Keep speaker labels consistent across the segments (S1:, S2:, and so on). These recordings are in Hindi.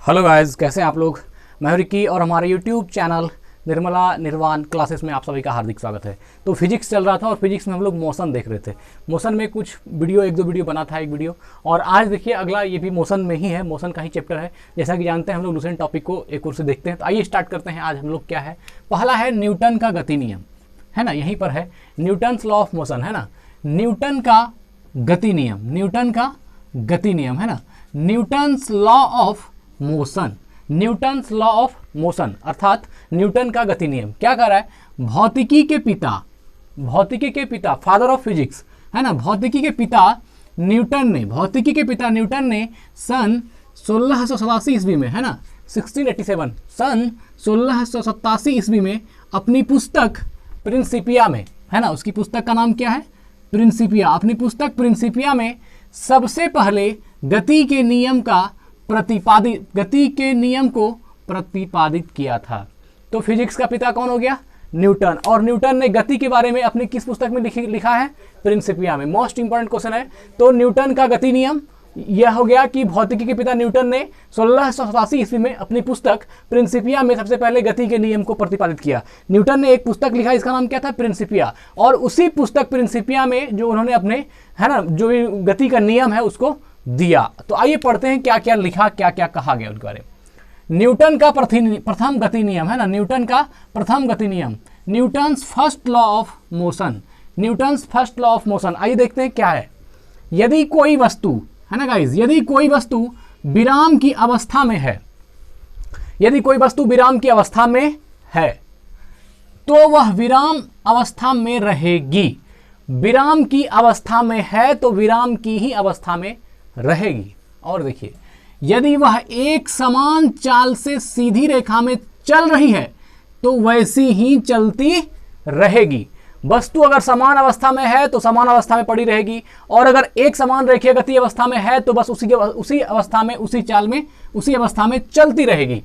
S1: हेलो गाइस, कैसे हैं आप लोग। मैं रिकी और हमारे यूट्यूब चैनल निर्मला निर्वाण क्लासेस में आप सभी का हार्दिक स्वागत है। तो फिजिक्स चल रहा था और फिजिक्स में हम लोग मोशन देख रहे थे। मोशन में कुछ वीडियो, एक दो वीडियो बना था, एक वीडियो, और आज देखिए अगला ये भी मोशन में ही है, मोशन का ही चैप्टर है। जैसा कि जानते हैं हम लोग दूसरे टॉपिक को एक और से देखते हैं। तो आइए स्टार्ट करते हैं। आज हम लोग क्या है, पहला है न्यूटन का गति नियम, है ना, यहीं पर है न्यूटन्स लॉ ऑफ मोशन, है ना, न्यूटन का गति नियम, न्यूटन का गति नियम, है ना, Newton's law of motion, Newton's law of motion अर्थात न्यूटन का गति नियम। क्या कर रहा है, भौतिकी के पिता फादर ऑफ फिजिक्स, है ना, भौतिकी के पिता न्यूटन ने सन 1687 ईस्वी में, है ना, 1687 सन 1687 ईस्वी में अपनी पुस्तक प्रिंसिपिया में, है ना, उसकी पुस्तक का नाम क्या है, प्रिंसिपिया, अपनी पुस्तक प्रिंसिपिया में सबसे पहले गति के नियम को प्रतिपादित किया था। तो फिजिक्स का पिता कौन हो गया, न्यूटन। और न्यूटन ने गति के बारे में अपनी किस पुस्तक में लिखा है, प्रिंसिपिया में। मोस्ट इंपॉर्टेंट क्वेश्चन है। तो न्यूटन का गति नियम यह हो गया कि भौतिकी के पिता न्यूटन ने 1687 ईस्वी में अपनी पुस्तक प्रिंसिपिया में सबसे पहले गति के नियम को प्रतिपादित किया। न्यूटन ने एक पुस्तक लिखा, इसका नाम क्या था, प्रिंसिपिया, और उसी पुस्तक प्रिंसिपिया में जो उन्होंने अपने, है ना, जो भी गति का नियम है उसको दिया। तो आइए पढ़ते हैं क्या क्या लिखा, क्या क्या कहा गया उनके बारे में। न्यूटन का प्रथम गति नियम, है ना, न्यूटन का प्रथम गति नियम, Newton's first law of motion, Newton's first law of motion. आइए देखते हैं क्या है। यदि कोई वस्तु, है ना गाइज, यदि कोई वस्तु विराम की अवस्था में है, यदि कोई वस्तु विराम की अवस्था में है तो वह विराम अवस्था में रहेगी। विराम की अवस्था में है तो विराम की ही अवस्था में रहेगी। और देखिए, यदि वह एक समान चाल से सीधी रेखा में चल रही है तो वैसी ही चलती रहेगी। वस्तु अगर समान अवस्था में है तो समान अवस्था में पड़ी रहेगी, और अगर एक समान रेखीय गति अवस्था में है तो बस उसी अवस्था में, उसी चाल में, उसी अवस्था में चलती रहेगी।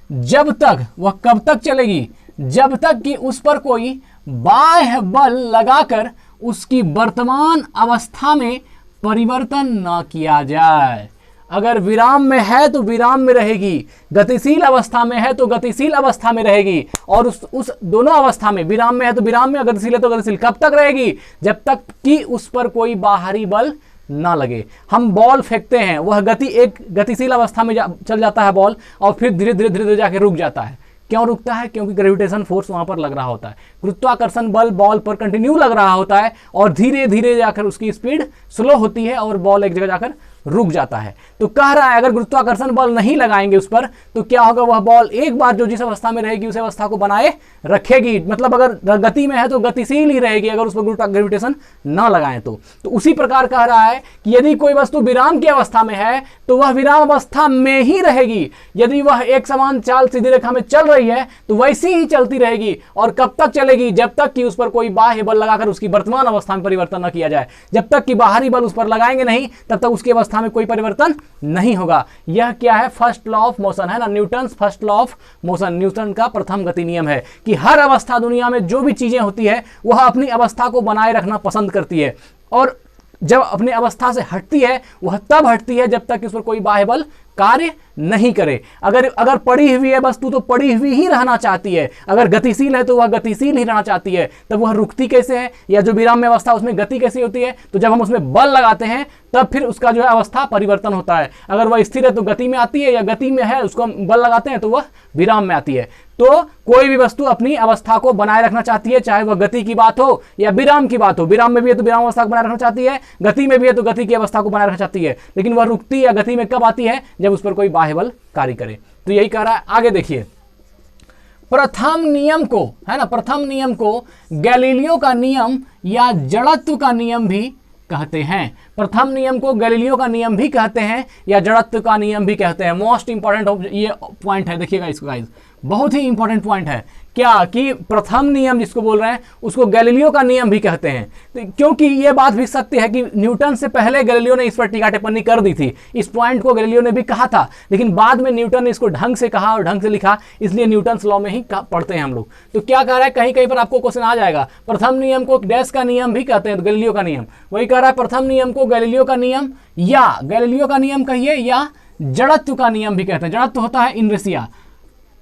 S1: जब तक, वह कब तक चलेगी, जब तक कि उस पर कोई बाह्य बल लगाकर उसकी वर्तमान अवस्था में परिवर्तन ना किया जाए। अगर विराम में है तो विराम में रहेगी, गतिशील अवस्था में है तो गतिशील अवस्था में रहेगी, और उस दोनों अवस्था में, विराम में है तो विराम में, गतिशील है तो गतिशील, कब तक रहेगी, जब तक कि उस पर कोई बाहरी बल ना लगे। हम बॉल फेंकते हैं, वह गति एक गतिशील अवस्था में चल जाता है बॉल, और फिर धीरे धीरे जाके रुक जाता है। क्यों रुकता है, क्योंकि ग्रेविटेशन फोर्स वहां पर लग रहा होता है, गुरुत्वाकर्षण बल बॉल पर कंटिन्यू लग रहा होता है, और धीरे धीरे जाकर उसकी स्पीड स्लो होती है और बॉल एक जगह जाकर रुक जाता है। तो कह रहा है अगर गुरुत्वाकर्षण बल नहीं लगाएंगे उस पर तो क्या होगा, वह बॉल एक बार जो जिस अवस्था में रहेगी उस अवस्था को बनाए रखेगी। मतलब अगर गति में है तो गतिशील ही रहेगी, अगर उस पर ग्रेविटेशन ना लगाएं तो उसी प्रकार कह रहा है कि यदि कोई वस्तु विराम की अवस्था में है तो वह विराम अवस्था में ही रहेगी। यदि वह एक समान चाल सीधी रेखा में चल रही है तो वैसी ही चलती रहेगी। और कब तक चलेगी, जब तक कि उस पर कोई बाह्य बल लगाकर उसकी वर्तमान अवस्था में परिवर्तन न किया जाए। जब तक कि बाहरी बल उस पर लगाएंगे नहीं तब तक उसकी अवस्था में कोई परिवर्तन नहीं होगा। यह क्या है, फर्स्ट लॉ ऑफ मोशन, है ना, Newton's first law of motion, Newton का प्रथम गति नियम है कि हर अवस्था, दुनिया में जो भी चीजें होती है वह अपनी अवस्था को बनाए रखना पसंद करती है, और जब अपनी अवस्था से हटती है वह तब हटती है जब तक कि उस पर कोई बाह्य बल कार्य नहीं करे। अगर पड़ी हुई है वस्तु तो पड़ी हुई ही रहना चाहती है, अगर गतिशील है तो वह गतिशील ही रहना चाहती है। तब वह रुकती कैसे है, या जो विराम में अवस्था उसमें गति कैसी होती है, तो जब हम उसमें बल लगाते हैं तब फिर उसका जो है अवस्था परिवर्तन होता है। अगर वह स्थिर है तो गति में आती है, या गति में है उसको हम बल लगाते हैं तो वह विराम में आती है। तो कोई भी वस्तु अपनी अवस्था को बनाए रखना चाहती है, चाहे वह गति की बात हो या विराम की बात हो। विराम में भी है तो विराम अवस्था को बनाए रखना चाहती है, गति में भी है तो गति की अवस्था को बनाए रखना चाहती है। लेकिन वह रुकती या गति में कब आती है, जब उस पर कोई बाह्य बल कार्य करे। तो यही कह रहा है। आगे देखिए, प्रथम नियम को, है ना, प्रथम नियम को गैलीलियो का नियम या जड़त्व का नियम भी कहते हैं। प्रथम नियम को गैलीलियो का नियम भी कहते हैं या जड़त्व का नियम भी कहते हैं। मोस्ट इंपॉर्टेंट ये पॉइंट है, देखिएगा इसको गाइस, बहुत ही इंपॉर्टेंट पॉइंट है। क्या कि प्रथम नियम जिसको बोल रहे हैं उसको गैलीलियो का नियम भी कहते हैं। तो क्योंकि ये बात भी सत्य है कि न्यूटन से पहले गैलीलियो ने इस पर टीका टिप्पणी कर दी थी। इस पॉइंट को गैलीलियो ने भी कहा था, लेकिन बाद में न्यूटन ने इसको ढंग से कहा और ढंग से लिखा, इसलिए न्यूटन्स लॉ में ही पढ़ते हैं हम लोग। तो क्या कह रहा है, कहीं कहीं पर आपको क्वेश्चन आ जाएगा, प्रथम नियम को डैश का नियम भी कहते हैं, तो गैलीलियो का नियम। वही कह रहा है, प्रथम नियम को गैलीलियो का नियम या गैलीलियो का नियम कहिए या जड़त्व का नियम भी कहते हैं। जड़त्व होता है इनर्शिया,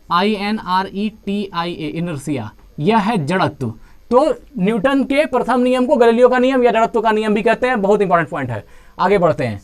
S1: INRETIA, इनर्शिया, यह है जड़त्व। तो न्यूटन के प्रथम नियम को गैलीलियो का नियम या जड़त्व का नियम भी कहते हैं। बहुत इंपॉर्टेंट पॉइंट है। आगे बढ़ते हैं।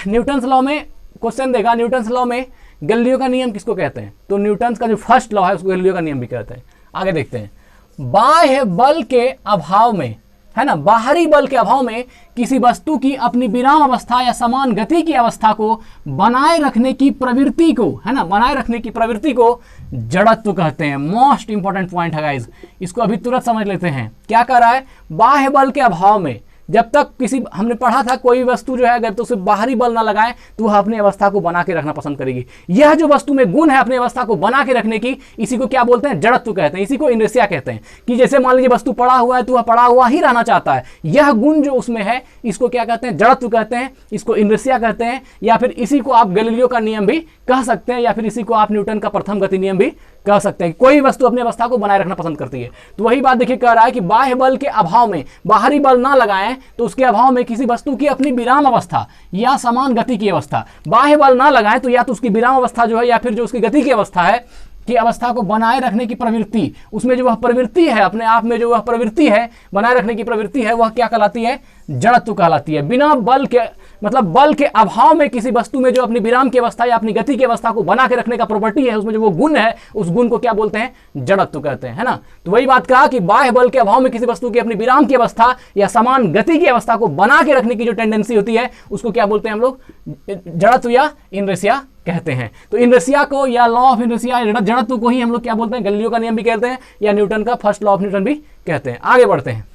S1: न्यूटन्स लॉ में क्वेश्चन देगा, न्यूटन्स लॉ में गैलीलियो का नियम किसको कहते हैं? तो न्यूटन्स का जो फर्स्ट लॉ है उसको गैलीलियो का नियम भी कहते हैं। आगे देखते हैं। बाह्य बल के अभाव में, है ना, बाहरी बल के अभाव में किसी वस्तु की अपनी विराम अवस्था या समान गति की अवस्था को बनाए रखने की प्रवृत्ति को, है ना, बनाए रखने की प्रवृत्ति को जड़त्व कहते हैं। मोस्ट इंपॉर्टेंट पॉइंट है गाइस, इसको अभी तुरंत समझ लेते हैं। क्या कर रहा है? बाह्य बल के अभाव में, जब तक किसी, हमने पढ़ा था कोई वस्तु जो है अगर तो उसे बाहरी बल ना लगाए तो वह अपनी अवस्था को बना के रखना पसंद करेगी। यह जो वस्तु में गुण है अपनी अवस्था को बना के रखने की, इसी को क्या बोलते हैं? जड़त्व कहते हैं। इसी को इनर्शिया कहते हैं। कि जैसे मान लीजिए वस्तु पड़ा हुआ है तो वह पड़ा हुआ ही रहना चाहता है, यह गुण जो उसमें है इसको क्या कहते हैं? जड़त्व कहते हैं। इसको इनर्शिया कहते हैं, या फिर इसी को आप गैलीलियो का नियम भी कह सकते हैं, या फिर इसी को आप न्यूटन का प्रथम गति नियम भी कह सकते हैं। कोई वस्तु अपनी अवस्था को बनाए रखना पसंद करती है। तो वही बात देखिए कह रहा है कि बाह्य बल के अभाव में, बाहरी बल ना लगाएं तो उसके अभाव में किसी वस्तु की अपनी विराम अवस्था या समान गति की अवस्था, बाह्य बल ना लगाएं तो या तो उसकी विराम अवस्था जो है या फिर जो उसकी गति की अवस्था है की अवस्था को बनाए रखने की प्रवृत्ति, उसमें जो वह प्रवृत्ति है, अपने आप में जो वह प्रवृत्ति है, बनाए रखने की प्रवृत्ति है, वह क्या कहलाती है? जड़त्व कहलाती है। बिना बल के, मतलब बल के अभाव में किसी वस्तु में जो अपनी विराम की अवस्था या अपनी गति की अवस्था को बना के रखने का प्रॉपर्टी है, उसमें जो वो गुण है, उस गुण को क्या बोलते हैं? जड़त्व कहते हैं, है ना। तो वही बात कहा कि बाह्य बल के अभाव में किसी वस्तु की अपनी विराम की अवस्था या समान गति की अवस्था को बना के रखने की जो टेंडेंसी होती है उसको क्या बोलते हैं हम लोग? जड़त्व या इनर्शिया कहते हैं। तो इनर्शिया को या लॉ ऑफ इनर्शिया, जड़त्व को ही हम लोग क्या बोलते हैं? गैलीलियो का नियम भी कहते हैं, या न्यूटन का फर्स्ट लॉ ऑफ न्यूटन भी कहते हैं। आगे बढ़ते हैं।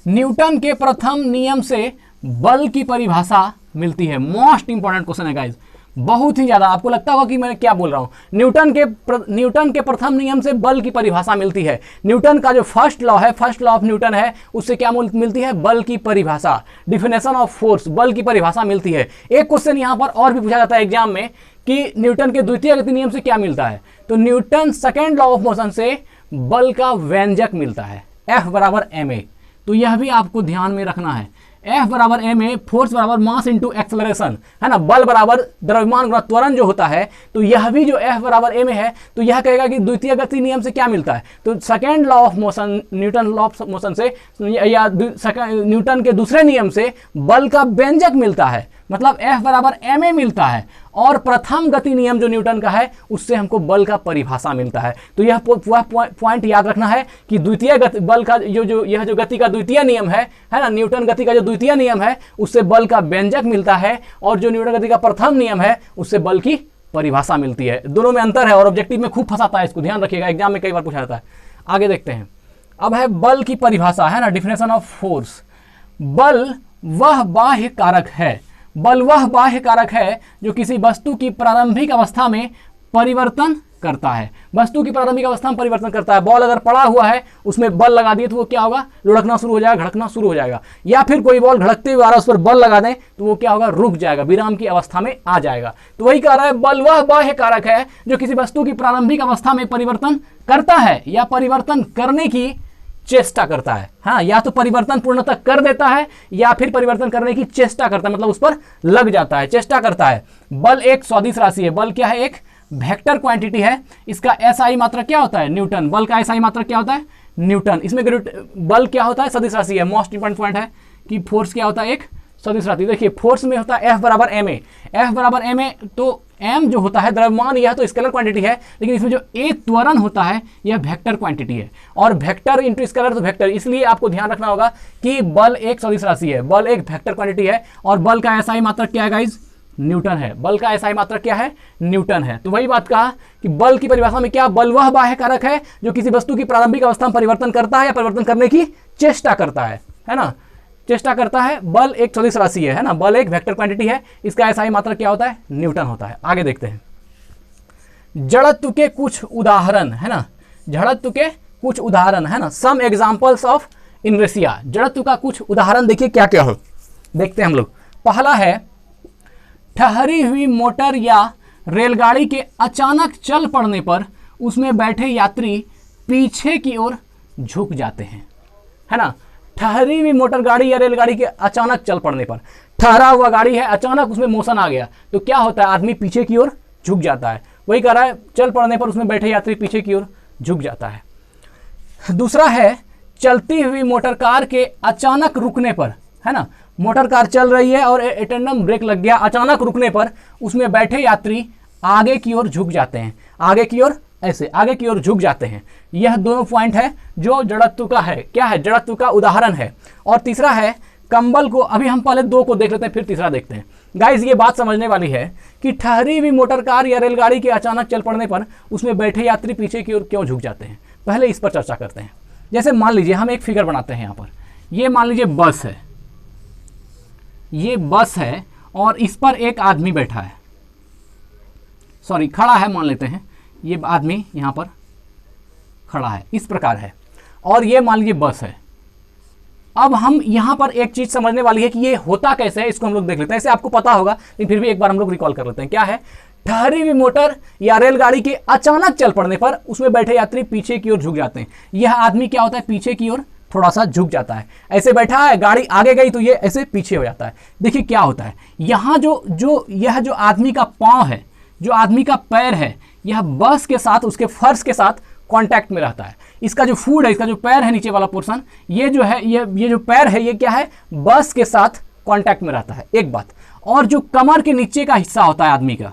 S1: न्यूटन के प्रथम नियम से बल की परिभाषा मिलती है। मोस्ट इंपॉर्टेंट क्वेश्चन है गाइस, बहुत ही ज्यादा। आपको लगता होगा कि मैं क्या बोल रहा हूं। न्यूटन के प्रथम नियम से बल की परिभाषा मिलती है। न्यूटन का जो फर्स्ट लॉ है, फर्स्ट लॉ ऑफ न्यूटन है, उससे क्या मिलती है? बल की परिभाषा, डिफिनेशन ऑफ फोर्स, बल की परिभाषा मिलती है। एक क्वेश्चन यहां पर और भी पूछा जाता है एग्जाम में कि न्यूटन के द्वितीय गति नियम से क्या मिलता है? तो Newton second law of motion से बल का व्यंजक मिलता है, F बराबर ma। तो यह भी आपको ध्यान में रखना है। F बराबर ma, फोर्स बराबर मास इंटू एक्सेलरेशन, है ना। बल बराबर द्रव्यमान गुणा त्वरण जो होता है, तो यह भी जो F बराबर ma है, तो यह कहेगा कि द्वितीय गति नियम से क्या मिलता है? तो second law of motion, Newton law of motion से या न्यूटन के दूसरे नियम से बल का व्यंजक मिलता है, मतलब F बराबर ma मिलता है। और प्रथम गति नियम जो न्यूटन का है, उससे हमको बल का परिभाषा मिलता है। तो यह पॉइंट याद रखना है कि द्वितीय गति, बल का यह जो गति का द्वितीय नियम है ना, न्यूटन गति का जो द्वितीय नियम है उससे बल का व्यंजक मिलता है, और जो न्यूटन गति का प्रथम नियम है उससे बल की परिभाषा मिलती है। दोनों में अंतर है और ऑब्जेक्टिव में खूब फंसाता है, इसको ध्यान रखिएगा, एग्जाम में कई बार पूछा जाता है। आगे देखते हैं। अब है बल की परिभाषा, है ना, डिफिनेशन ऑफ फोर्स। बल वह बाह्य कारक है, बल वह बाह्य कारक है जो किसी वस्तु की प्रारंभिक अवस्था में परिवर्तन करता है। वस्तु की प्रारंभिक अवस्था में परिवर्तन करता है। बॉल अगर पड़ा हुआ है, उसमें बल लगा दिए तो वो क्या होगा? लुढ़कना शुरू हो जाएगा, धड़कना शुरू हो जाएगा। या फिर कोई बॉल धड़कते हुए आ रहा है, उस पर बल लगा दें तो वो क्या होगा? रुक जाएगा, विराम की अवस्था में आ जाएगा। तो वही कह रहा है, बल वह बाह्य कारक है जो किसी वस्तु की प्रारंभिक अवस्था में परिवर्तन करता है या परिवर्तन करने की चेष्टा करता है। हाँ, या तो परिवर्तन पूर्णतः कर देता है या फिर परिवर्तन करने की चेष्टा करता है, मतलब उस पर लग जाता है, चेष्टा करता है। बल एक सदिश राशि है। बल क्या है? एक वेक्टर क्वांटिटी है। इसका SI मात्रक क्या होता है? न्यूटन। बल का SI मात्रक क्या होता है? न्यूटन। इसमें बल क्या होता है? सदिश राशि है। मोस्ट इंपॉर्टेंट पॉइंट है कि फोर्स क्या होता है? एक सदिश राशि। देखिए फोर्स में होता है F बराबर ma। F बराबर ma, तो m जो होता है द्रव्यमान, यह तो स्केलर क्वांटिटी है, लेकिन इसमें जो a त्वरण होता है यह वेक्टर क्वांटिटी है। और वेक्टर इंटू स्केलर तो वेक्टर, इसलिए आपको ध्यान रखना होगा कि बल एक सदिश राशि है, बल एक वेक्टर क्वांटिटी है। और बल का SI मात्रक क्या है गाइज? न्यूटन है। बल का SI मात्रक क्या है? न्यूटन है। तो वही बात कहा कि बल की परिभाषा में क्या? बल वह बाह्य कारक है जो किसी वस्तु की प्रारंभिक अवस्था में परिवर्तन करता है या परिवर्तन करने की चेष्टा करता है ना, चेष्टा करता है। बल एक सदिश राशि है ना, बल एक वेक्टर क्वांटिटी है। इसका SI मात्रक क्या होता है? न्यूटन होता है। आगे देखते हैं। जड़त्व के कुछ उदाहरण, है ना, जड़त्व के कुछ उदाहरण, है ना, सम एग्जांपल्स ऑफ इनर्शिया। जड़त्व का कुछ उदाहरण देखिए क्या क्या हो, देखते हैं हम लोग। पहला है, ठहरी हुई मोटर या रेलगाड़ी के अचानक चल पड़ने पर उसमें बैठे यात्री पीछे की ओर झुक जाते हैं, है ना। ठहरी हुई मोटर गाड़ी या रेलगाड़ी के अचानक चल पड़ने पर, ठहरा हुआ गाड़ी है, अचानक उसमें मोशन आ गया तो क्या होता है, आदमी पीछे की ओर झुक जाता है। वही कह रहा है, चल पड़ने पर उसमें बैठे यात्री पीछे की ओर झुक जाता है। दूसरा है चलती हुई मोटर कार के अचानक रुकने पर, है ना, मोटर कार चल रही है और एटेंडम ब्रेक लग गया, अचानक रुकने पर उसमें बैठे यात्री आगे की ओर झुक जाते हैं, आगे की ओर, ऐसे आगे की ओर झुक जाते हैं। यह दोनों पॉइंट है जो जड़त्व का है, क्या है, जड़त्व का उदाहरण है। और तीसरा है कंबल को, अभी हम पहले दो को देख लेते हैं फिर तीसरा देखते हैं। गाइज ये बात समझने वाली है कि ठहरी हुई मोटर कार या रेलगाड़ी के अचानक चल पड़ने पर उसमें बैठे यात्री पीछे की ओर क्यों झुक जाते हैं, पहले इस पर चर्चा करते हैं। जैसे मान लीजिए हम एक फिगर बनाते हैं यहाँ पर, ये मान लीजिए बस है, ये बस है और इस पर एक आदमी बैठा है, सॉरी खड़ा है, मान लेते हैं ये आदमी यहाँ पर खड़ा है, इस प्रकार है, और ये मान लीजिए बस है। अब हम यहाँ पर एक चीज समझने वाली है कि ये होता कैसे है, इसको हम लोग देख लेते हैं। ऐसे आपको पता होगा लेकिन फिर भी एक बार हम लोग रिकॉल कर लेते हैं। क्या है, ठहरी हुई मोटर या रेलगाड़ी के अचानक चल पड़ने पर उसमें बैठे यात्री पीछे की ओर झुक जाते हैं। यह आदमी क्या होता है, पीछे की ओर थोड़ा सा झुक जाता है, ऐसे बैठा है, गाड़ी आगे गई तो ये ऐसे पीछे हो जाता है। देखिए क्या होता है, यहाँ यह जो आदमी का पाँव है, जो आदमी का पैर है, यह बस के साथ, उसके फर्श के साथ कांटेक्ट में रहता है। इसका जो फूड है, इसका जो पैर है नीचे वाला पोर्शन, ये जो है, ये जो पैर है, ये क्या है, बस के साथ कांटेक्ट में रहता है, एक बात। और जो कमर के नीचे का हिस्सा होता है आदमी का,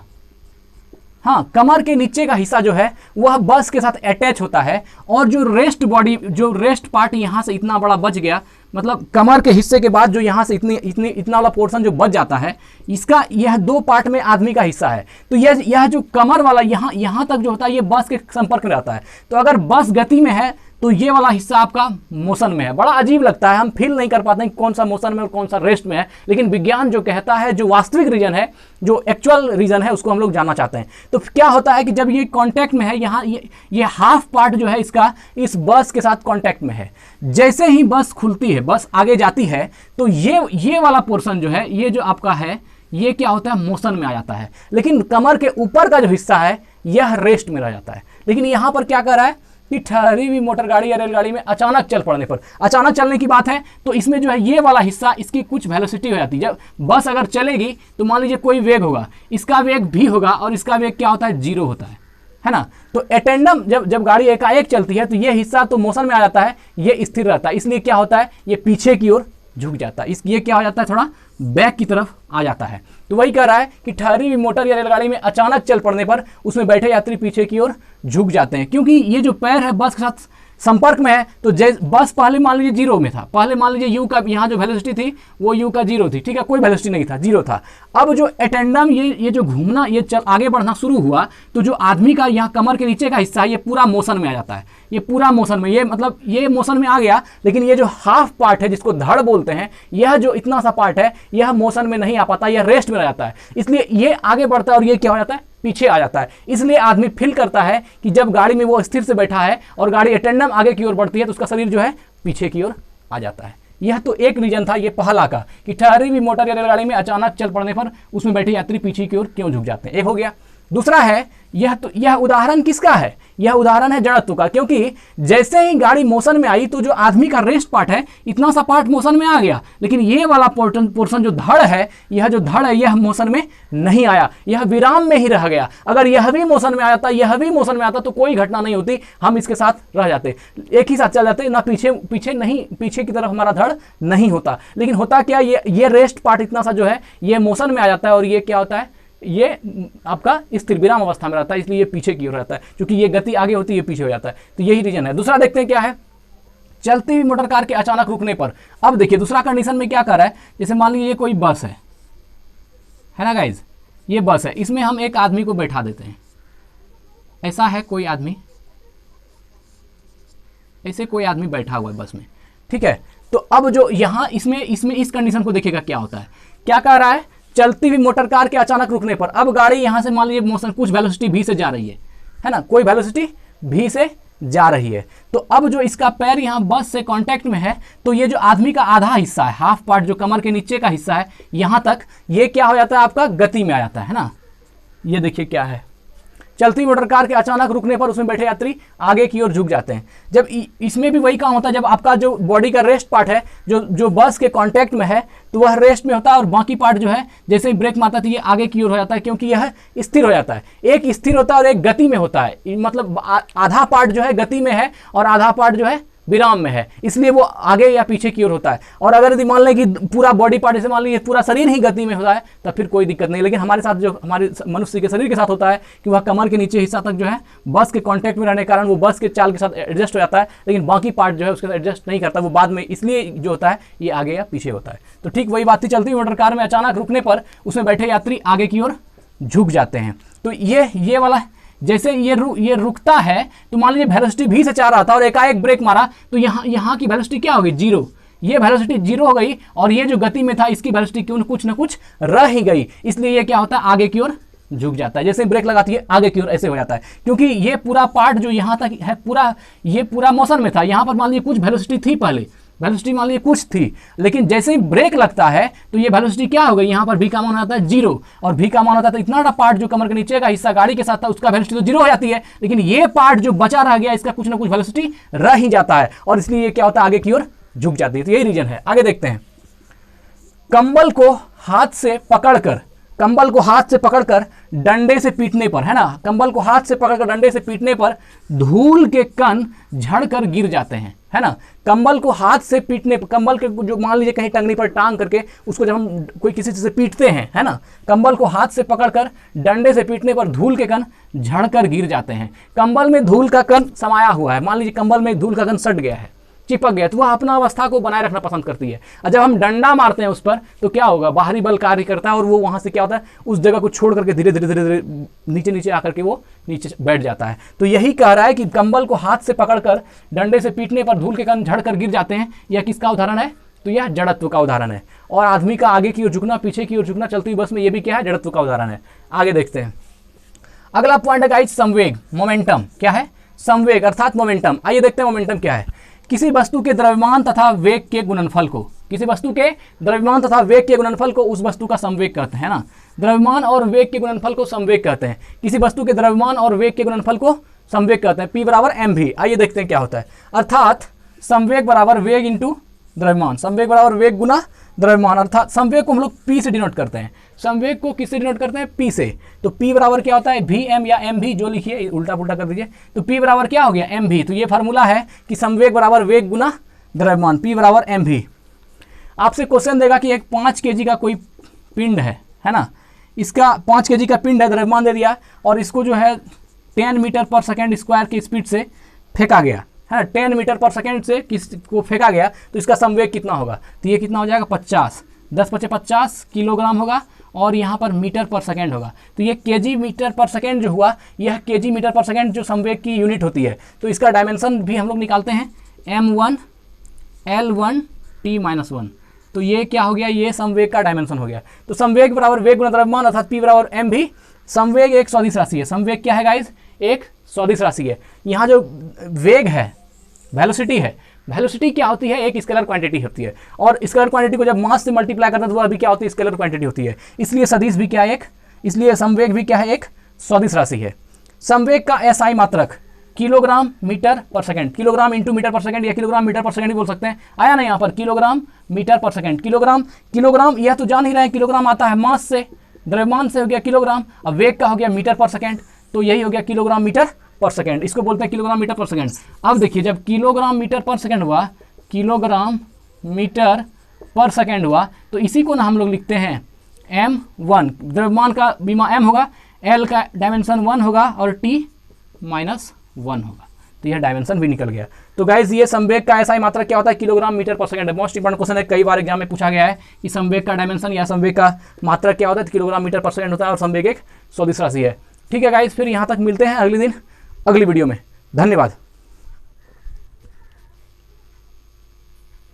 S1: हाँ, कमर के नीचे का हिस्सा जो है वह बस के साथ अटैच होता है। और जो रेस्ट बॉडी, जो रेस्ट पार्ट यहाँ से इतना बड़ा बच गया, मतलब कमर के हिस्से के बाद जो यहाँ से इतना वाला पोर्शन जो बच जाता है, इसका यह दो पार्ट में आदमी का हिस्सा है। तो यह जो कमर वाला यहाँ तक जो होता है, ये बस के संपर्क में रहता है। तो अगर बस गति में है तो ये वाला हिस्सा आपका मोशन में है। बड़ा अजीब लगता है, हम फील नहीं कर पाते हैं कौन सा मोशन में और कौन सा रेस्ट में है, लेकिन विज्ञान जो कहता है, जो वास्तविक रीजन है, जो एक्चुअल रीजन है, उसको हम लोग जानना चाहते हैं। तो क्या होता है कि जब ये कांटेक्ट में है, यहाँ ये हाफ पार्ट जो है इसका इस बस के साथ कांटेक्ट में है। जैसे ही बस खुलती है, बस आगे जाती है, तो ये वाला पोर्शन जो है, ये जो आपका है, ये क्या होता है, मोशन में आ जाता है। लेकिन कमर के ऊपर का जो हिस्सा है यह रेस्ट में रह जाता है। लेकिन यहाँ पर क्या कर रहा है कि ठहरी हुई मोटर गाड़ी या रेलगाड़ी में अचानक चल पड़ने पर, अचानक चलने की बात है, तो इसमें जो है ये वाला हिस्सा, इसकी कुछ वेलोसिटी हो जाती है। जब बस अगर चलेगी तो मान लीजिए कोई वेग होगा, इसका वेग भी होगा और इसका वेग क्या होता है, जीरो होता है ना। तो एटेंडम जब गाड़ी एकाएक चलती है तो ये हिस्सा तो मोशन में आ जाता है, ये स्थिर रहता है, इसलिए क्या होता है, ये पीछे की ओर झुक जाता है, ये क्या हो जाता है, थोड़ा बैक की तरफ आ जाता है। तो वही कह रहा है कि ठहरी हुई मोटर या रेलगाड़ी में अचानक चल पड़ने पर उसमें बैठे यात्री पीछे की ओर झुक जाते हैं, क्योंकि ये जो पैर है बस के साथ संपर्क में है। तो बस पहले मान लीजिए जीरो में था, पहले मान लीजिए यू का यहाँ जो वेलोसिटी थी वो यू का जीरो थी, ठीक है, कोई वेलोसिटी नहीं था, जीरो था। अब जो एटेंडम ये जो घूमना, ये आगे बढ़ना शुरू हुआ, तो जो आदमी का यहाँ कमर के नीचे का हिस्सा है ये पूरा मोशन में आ जाता है, ये पूरा मोशन में, ये मतलब ये मोशन में आ गया। लेकिन ये जो हाफ पार्ट है जिसको धड़ बोलते हैं, यह जो इतना सा पार्ट है यह मोशन में नहीं आ पाता, यह रेस्ट में रह जाता है, इसलिए ये आगे बढ़ता है और ये क्या हो जाता है, पीछे आ जाता है। इसलिए आदमी फील करता है कि जब गाड़ी में वो स्थिर से बैठा है और गाड़ी एटेंडम आगे की ओर बढ़ती है तो उसका शरीर जो है पीछे की ओर आ जाता है। यह तो एक रीजन था ये पहला का कि ठहरी हुई मोटर या रेलगाड़ी में अचानक चल पड़ने पर उसमें बैठे यात्री पीछे की ओर क्यों झुक जाते हैं, एक हो गया। दूसरा है, यह उदाहरण किसका है, यह उदाहरण है जड़त्व का, क्योंकि जैसे ही गाड़ी मोशन में आई तो जो आदमी का रेस्ट पार्ट है, इतना सा पार्ट मोशन में आ गया, लेकिन ये वाला पोर्शन जो धड़ है, यह जो धड़ है यह मोशन में नहीं आया, यह विराम में ही रह गया। अगर यह भी मोशन में आया था, यह भी मोशन में आता तो कोई घटना नहीं होती, हम इसके साथ रह जाते, एक ही साथ चल जाते, ना पीछे की तरफ हमारा धड़ नहीं होता। लेकिन होता क्या, ये रेस्ट पार्ट इतना सा जो है ये मोशन में आ जाता है और ये क्या होता है, ये आपका स्थिर विराम अवस्था में रहता है, इसलिए ये पीछे की ओर रहता है, क्योंकि ये गति आगे होती है ये पीछे हो जाता है। तो यही रीजन है। दूसरा देखते हैं क्या है, चलती हुई मोटर कार के अचानक रुकने पर। अब देखिए दूसरा कंडीशन में क्या कर रहा है, जैसे मान लीजिए कोई बस है ना गाइज, ये बस है, इसमें हम एक आदमी को बैठा देते हैं, ऐसा है कोई आदमी, ऐसे कोई आदमी बैठा हुआ है बस में, ठीक है। तो अब जो यहाँ इसमें इस कंडीशन को देखिएगा क्या होता है, क्या कह रहा है, चलती हुई मोटर कार के अचानक रुकने पर। अब गाड़ी यहां से मान लीजिए मोशन कुछ वेलोसिटी v से जा रही है ना, कोई वेलोसिटी v से जा रही है। तो अब जो इसका पैर यहां बस से कांटेक्ट में है, तो ये जो आदमी का आधा हिस्सा है, हाफ पार्ट जो कमर के नीचे का हिस्सा है, यहां तक ये क्या हो जाता है, आपका गति में आ जाता है ना। ये देखिए क्या है, चलती मोटर कार के अचानक रुकने पर उसमें बैठे यात्री आगे की ओर झुक जाते हैं। जब इसमें भी वही काम होता है, जब आपका जो बॉडी का रेस्ट पार्ट है जो बस के कांटेक्ट में है तो वह रेस्ट में होता है, और बाकी पार्ट जो है जैसे ही ब्रेक मारता है ये आगे की ओर हो जाता है, क्योंकि यह स्थिर हो जाता है। एक स्थिर होता है और एक गति में होता है, मतलब आधा पार्ट जो है गति में है और आधा पार्ट जो है विराम में है, इसलिए वो आगे या पीछे की ओर होता है। और अगर यदि मान लें कि पूरा बॉडी पार्ट, जैसे मान लीजिए पूरा शरीर ही गति में होता है तब फिर कोई दिक्कत नहीं। लेकिन हमारे साथ जो हमारे मनुष्य के शरीर के साथ होता है कि वह कमर के नीचे हिस्सा तक जो है बस के कांटेक्ट में रहने के कारण वो बस के चाल के साथ एडजस्ट हो जाता है, लेकिन बाकी पार्ट जो है उसके साथ एडजस्ट नहीं करता, वो बाद में इसलिए जो होता है ये आगे या पीछे होता है। तो ठीक वही बात थी, चलती मोटर कार में अचानक रुकने पर उसमें बैठे यात्री आगे की ओर झुक जाते हैं। तो ये वाला जैसे ये रुकता है तो मान लीजिए वेलोसिटी v से 4 आता है और एकाएक ब्रेक मारा तो यहाँ की वेलोसिटी क्या होगी, 0। ये वेलोसिटी 0 हो गई और ये जो गति में था इसकी वेलोसिटी क्यों कुछ ना कुछ रह ही गई, इसलिए ये क्या होता है आगे की ओर झुक जाता है। जैसे ब्रेक लगाती है आगे की ओर ऐसे हो जाता है, क्योंकि ये पूरा पार्ट जो यहाँ तक है ये पूरा मोशन में था। यहाँ पर मान लीजिए कुछ वेलोसिटी थी, पहले वेलोसिटी मान लीजिए कुछ थी, लेकिन जैसे ही ब्रेक लगता है तो ये वेलोसिटी क्या हो गई, यहाँ पर v का मान आता है 0 और v का मान होता है तो इतना बड़ा पार्ट जो कमर के नीचे का हिस्सा गाड़ी के साथ था उसका वेलोसिटी तो 0 हो जाती है, लेकिन ये पार्ट जो बचा रह गया इसका कुछ ना कुछ वेलोसिटी रह ही जाता है और इसलिए ये क्या होता है आगे की ओर झुक जाती है। तो यही रीजन है। आगे देखते हैं, कंबल को हाथ से पकड़कर डंडे से पीटने पर, है ना, कंबल को हाथ से पकड़कर डंडे से पीटने पर धूल के कण झड़कर गिर जाते हैं, है ना। कंबल को हाथ से पीटने पर, कंबल के जो मान लीजिए कहीं टंगनी पर टांग करके उसको जब हम कोई किसी चीज से पीटते हैं, है ना, कंबल को हाथ से पकड़कर डंडे से पीटने पर धूल के कण झड़कर गिर जाते हैं। कंबल में धूल का कण समाया हुआ है, मान लीजिए कंबल में धूल का कण सट गया है, चिपक गया, तो वह अपना अवस्था को बनाए रखना पसंद करती है। और जब हम डंडा मारते हैं उस पर तो क्या होगा, बाहरी बल कार्य करता है और वो वहां से क्या होता है उस जगह को छोड़ करके धीरे धीरे नीचे आकर के वो नीचे बैठ जाता है। तो यही कह रहा है कि कंबल को हाथ से पकड़कर डंडे से पीटने पर धूल के कण झड़कर गिर जाते हैं। यह किसका उदाहरण है, तो यह जड़त्व का उदाहरण है। और आदमी का आगे की ओर झुकना, पीछे की ओर झुकना चलती हुई बस में, ये भी क्या है, जड़त्व का उदाहरण है। आगे देखते हैं, अगला पॉइंट है गाइस संवेग, मोमेंटम। क्या है, संवेग अर्थात मोमेंटम। आइए देखते हैं मोमेंटम क्या है। किसी वस्तु के द्रव्यमान तथा वेग के गुणनफल को, किसी वस्तु के द्रव्यमान तथा वेग के गुणनफल को उस वस्तु का संवेग कहते हैं, ना। द्रव्यमान और वेग के गुणनफल को संवेग कहते हैं। किसी वस्तु के द्रव्यमान और वेग के गुणनफल को संवेग कहते हैं। P बराबर mv। आइए देखते हैं क्या होता है, अर्थात संवेग बराबर वेग इंटू द्रव्यमान, संवेग बराबर वेग गुना द्रव्यमान, अर्थात संवेग को हम लोग P से डिनोट करते हैं। संवेग को किससे डिनोट करते हैं, P से। तो P बराबर क्या होता है, Vm या mv, जो लिखिए उल्टा पुल्टा कर दीजिए। तो P बराबर क्या हो गया, mv। तो ये फार्मूला है कि संवेग बराबर वेग गुना द्रव्यमान, P बराबर mv। आपसे क्वेश्चन देगा कि एक 5 kg का कोई पिंड है ना, इसका 5 kg का पिंड है, द्रव्यमान दे दिया और इसको जो है 10 मीटर पर सेकेंड स्क्वायर की स्पीड से फेंका गया है, 10 मीटर पर सेकेंड से किसको फेंका गया, तो इसका संवेग कितना होगा, तो ये कितना हो जाएगा 50, 10 × 50 किलोग्राम होगा और यहाँ पर मीटर पर सेकेंड होगा। तो ये केजी मीटर पर सेकेंड जो हुआ, यह केजी मीटर पर सेकेंड जो संवेग की यूनिट होती है। तो इसका डायमेंशन भी हम लोग निकालते हैं, m1 L1 T-1। तो ये क्या हो गया, ये संवेग का डायमेंशन हो गया। तो संवेग बराबर वेग गुना द्रव्यमान अर्थात P बराबर mv। संवेग एक सदिश राशि है। संवेग क्या है गाइस, एक सदिश राशि है। यहाँ जो वेग है, वेलोसिटी है, वेलोसिटी क्या होती है, एक स्केलर क्वांटिटी होती है और स्केलर क्वांटिटी को जब मास से मल्टीप्लाई करते हैं तो वह भी क्या होती है, स्केलर क्वांटिटी होती है। इसलिए सदिश भी क्या है, एक, इसलिए संवेग भी क्या है, एक सदिश राशि है। संवेग का SI मात्रक किलोग्राम मीटर पर सेकंड, किलोग्राम इंटू मीटर पर सेकंड या किलोग्राम मीटर पर सेकंड भी बोल सकते हैं। आया ना यहाँ पर किलोग्राम मीटर पर सेकंड, किलोग्राम यह तो जान ही रहे हैं, किलोग्राम आता है मास से, द्रव्यमान से हो गया किलोग्राम, अब वेग का हो गया मीटर पर सेकंड, तो यही हो गया किलोग्राम मीटर पर सेकंड, इसको बोलते हैं किलोग्राम मीटर पर सेकंड। अब देखिए जब किलोग्राम मीटर पर सेकंड हुआ, किलोग्राम मीटर पर सेकंड हुआ, तो इसी को ना हम लोग लिखते हैं m1, द्रव्यमान का बीमा m होगा, l का डायमेंशन 1 होगा और t-1 होगा। तो यह डायमेंशन भी निकल गया। तो गाइज ये संवेग का SI मात्रा क्या होता है, किलोग्राम मीटर पर सेकंड है। मोस्ट इंपॉर्टेंट क्वेश्चन है, कई बार एग्जाम में पूछा गया है कि संवेग का डायमेंशन या संवेग का मात्रा क्या होता है, किलोग्राम मीटर पर सेकंड होता है और संवेग एक सदिश राशि है। ठीक है गाइज, फिर यहाँ तक मिलते हैं अगले दिन अगली वीडियो में। धन्यवाद।